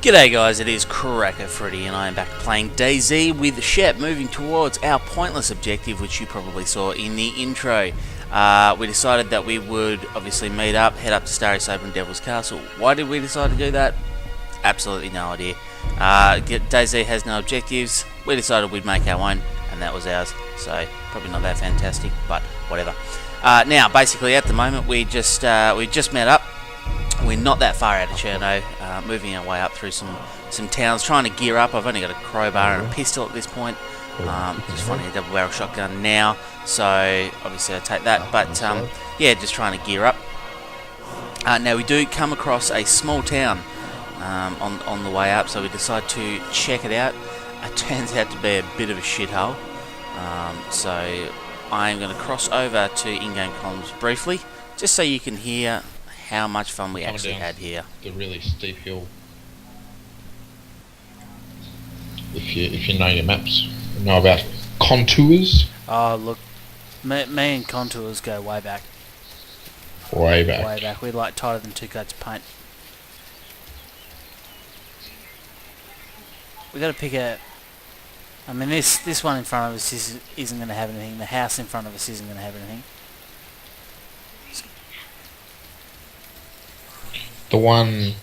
G'day guys, it is Cracker Freddy and I am back playing DayZ with Shep, moving towards our pointless objective, which you probably saw in the intro. We decided that we would obviously meet up, head up to Starry Soap and Devil's Castle. Why did we decide to do that? Absolutely no idea. DayZ has no objectives, we decided we'd make our own, and that was ours, so probably not that fantastic, but whatever. Now, basically at the moment we just met up. We're not that far out of Cherno, moving our way up through some towns, trying to gear up. I've only got a crowbar and a pistol at this point. Just finding a double barrel shotgun now, so obviously I take that. But yeah, just trying to gear up. Now we do come across a small town on the way up, so we decide to check it out. It turns out to be a bit of a shithole. So I'm going to cross over to in-game comms briefly, just so you can hear how much fun we actually had here. The really steep hill. If you know your maps, know about contours. Oh look, me and contours go way back. Way back. Way back. We're like tighter than two coats of paint. We got to pick a. I mean, this one in front of us isn't going to have anything. The house in front of us isn't going to have anything. The one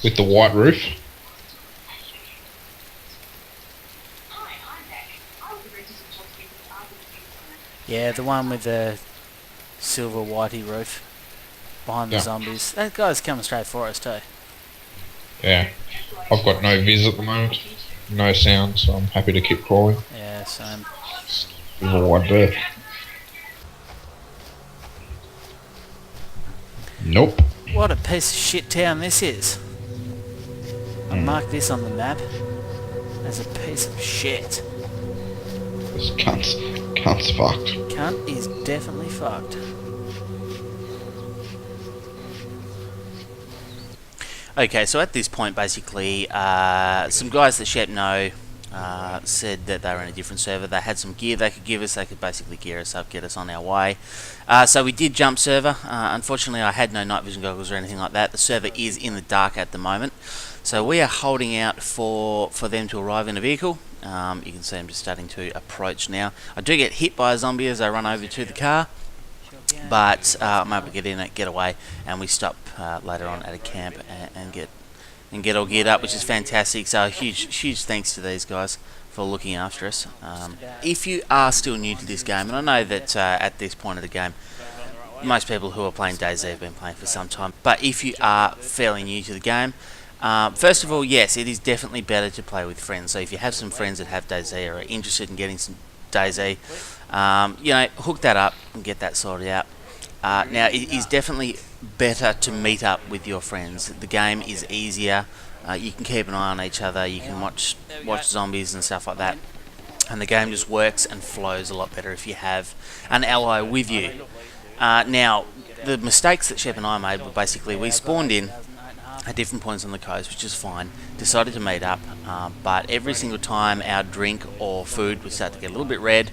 with the white roof. Yeah, the one with the silver whitey roof behind the zombies. That guy's coming straight for us too. Yeah, I've got no vis at the moment, no sound, so I'm happy to keep crawling. Yeah, same. There's a white dirt. Nope. What a piece of shit town this is. I marked this on the map as a piece of shit. This cunt's fucked. Cunt is definitely fucked. Okay, so at this point, basically, some guys that Shep know said that they were in a different server. They had some gear they could give us. They could basically gear us up, get us on our way. So we did jump server. Unfortunately, I had no night vision goggles or anything like that. The server is in the dark at the moment. So we are holding out for them to arrive in a vehicle. You can see I'm just starting to approach now. I do get hit by a zombie as I run over to the car, but I'm able to get in it, get away, and we stop later on at a camp and get all geared up, which is fantastic. So a huge thanks to these guys for looking after us. If you are still new to this game, and I know that at this point of the game most people who are playing DayZ have been playing for some time, but if you are fairly new to the game, first of all, yes, it is definitely better to play with friends. So if you have some friends that have DayZ or are interested in getting some DayZ, you know, hook that up and get that sorted out. Now, it is definitely better to meet up with your friends. The game is easier. You can keep an eye on each other. You can watch zombies and stuff like that. And the game just works and flows a lot better if you have an ally with you. Now, the mistakes that Shep and I made were basically we spawned in at different points on the coast, which is fine. Decided to meet up, but every single time our drink or food would start to get a little bit red,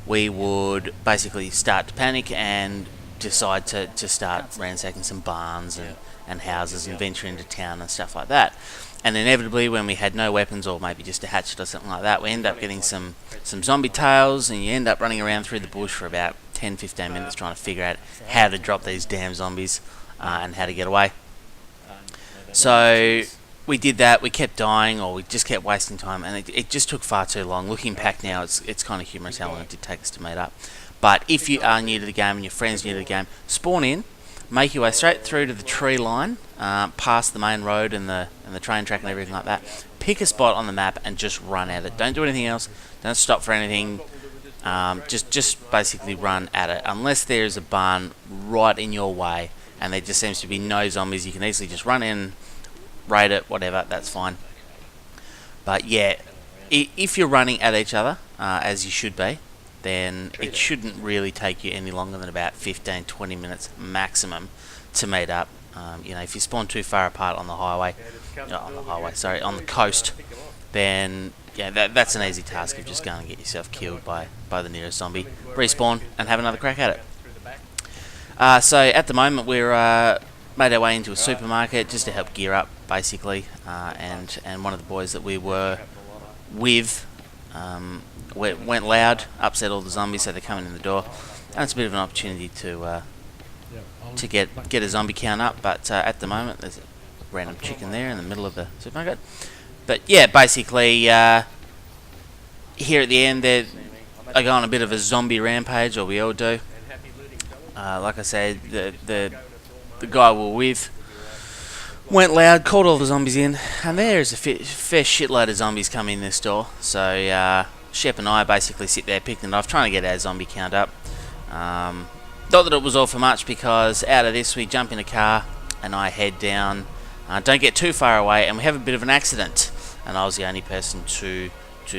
we would basically start to panic and decide to start ransacking some barns and houses and venture into town and stuff like that. And inevitably, when we had no weapons or maybe just a hatchet or something like that, we end up getting some zombie tails, and you end up running around through the bush for about 10-15 minutes trying to figure out how to drop these damn zombies and how to get away. So we did that. We kept dying, or we just kept wasting time, and it just took far too long. Looking back now, it's kind of humorous how long it did take us to meet up. But if you are new to the game and your friend's new to the game, spawn in, make your way straight through to the tree line, past the main road and the train track and everything like that. Pick a spot on the map and just run at it. Don't do anything else. Don't stop for anything. Just basically run at it. Unless there is a barn right in your way and there just seems to be no zombies, you can easily just run in, raid it, whatever, that's fine. But yeah, if you're running at each other, as you should be, then it shouldn't really take you any longer than about 15-20 minutes maximum to meet up. You know, if you spawn too far apart on the coast, then yeah, that's an easy task of just going to get yourself killed by the nearest zombie, respawn and have another crack at it. So at the moment we're made our way into a supermarket just to help gear up, basically. And one of the boys that we were with went loud, upset all the zombies, so they're coming in the door. And it's a bit of an opportunity to get a zombie count up, but at the moment there's a random chicken there in the middle of the supermarket. But yeah, basically here at the end I go on a bit of a zombie rampage, or we all do. Like I said, the guy we're with went loud, called all the zombies in, and there's a fair shitload of zombies coming in this door. So Shep and I basically sit there picking it off, trying to get our zombie count up. Not that it was all for much, because out of this we jump in a car and I head down. Don't get too far away, and we have a bit of an accident. And I was the only person to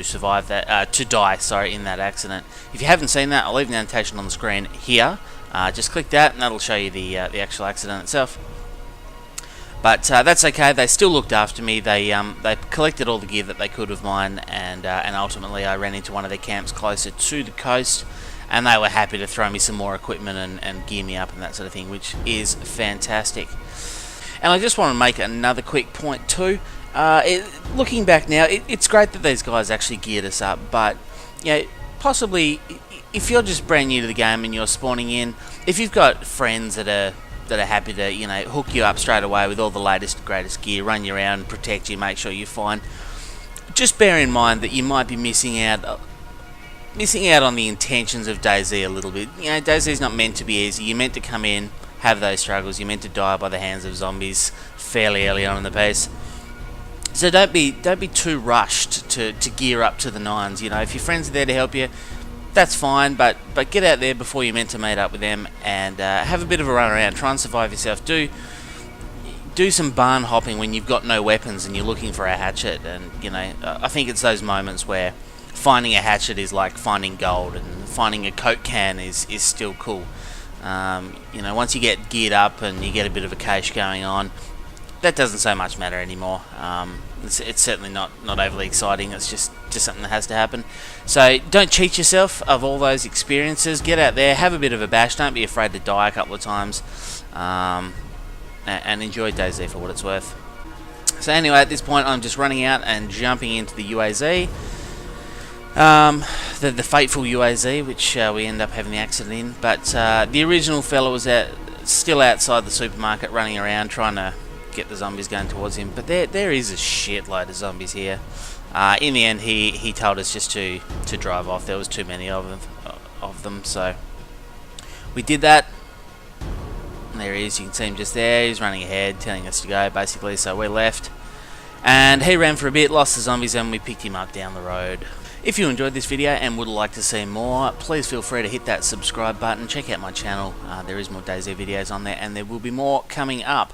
survive that, to die, sorry, in that accident. If you haven't seen that, I'll leave the annotation on the screen here. Just click that, and that'll show you the actual accident itself. But that's okay. They still looked after me. They collected all the gear that they could of mine, and ultimately I ran into one of their camps closer to the coast, and they were happy to throw me some more equipment and gear me up and that sort of thing, which is fantastic. And I just want to make another quick point too. Looking back now, it's great that these guys actually geared us up, but possibly if you're just brand new to the game and you're spawning in, if you've got friends that are happy to hook you up straight away with all the latest greatest gear, run you around, protect you, make sure you're fine, just bear in mind that you might be missing out on the intentions of DayZ a little bit. DayZ's not meant to be easy. You're meant to come in, have those struggles. You're meant to die by the hands of zombies fairly early on in the piece. So don't be too rushed to gear up to the nines. If your friends are there to help you, that's fine, but get out there before you're meant to meet up with them, and have a bit of a run around. Try and survive yourself. Do some barn hopping when you've got no weapons and you're looking for a hatchet. And I think it's those moments where finding a hatchet is like finding gold, and finding a Coke can is still cool. Once you get geared up and you get a bit of a cache going on, that doesn't so much matter anymore. It's certainly not overly exciting. It's just something that has to happen. So don't cheat yourself of all those experiences. Get out there, have a bit of a bash. Don't be afraid to die a couple of times, and enjoy DayZ for what it's worth. So anyway, at this point I'm just running out and jumping into the UAZ, the fateful UAZ, which we end up having the accident in. But the original fella was still outside the supermarket running around trying to get the zombies going towards him, but there is a shitload of zombies here. In the end, he told us just to drive off. There was too many of them, so we did that. And there he is. You can see him just there. He's running ahead, telling us to go, basically. So we left, and he ran for a bit, lost the zombies, and we picked him up down the road. If you enjoyed this video and would like to see more, please feel free to hit that subscribe button. Check out my channel. There is more DayZ videos on there, and there will be more coming up.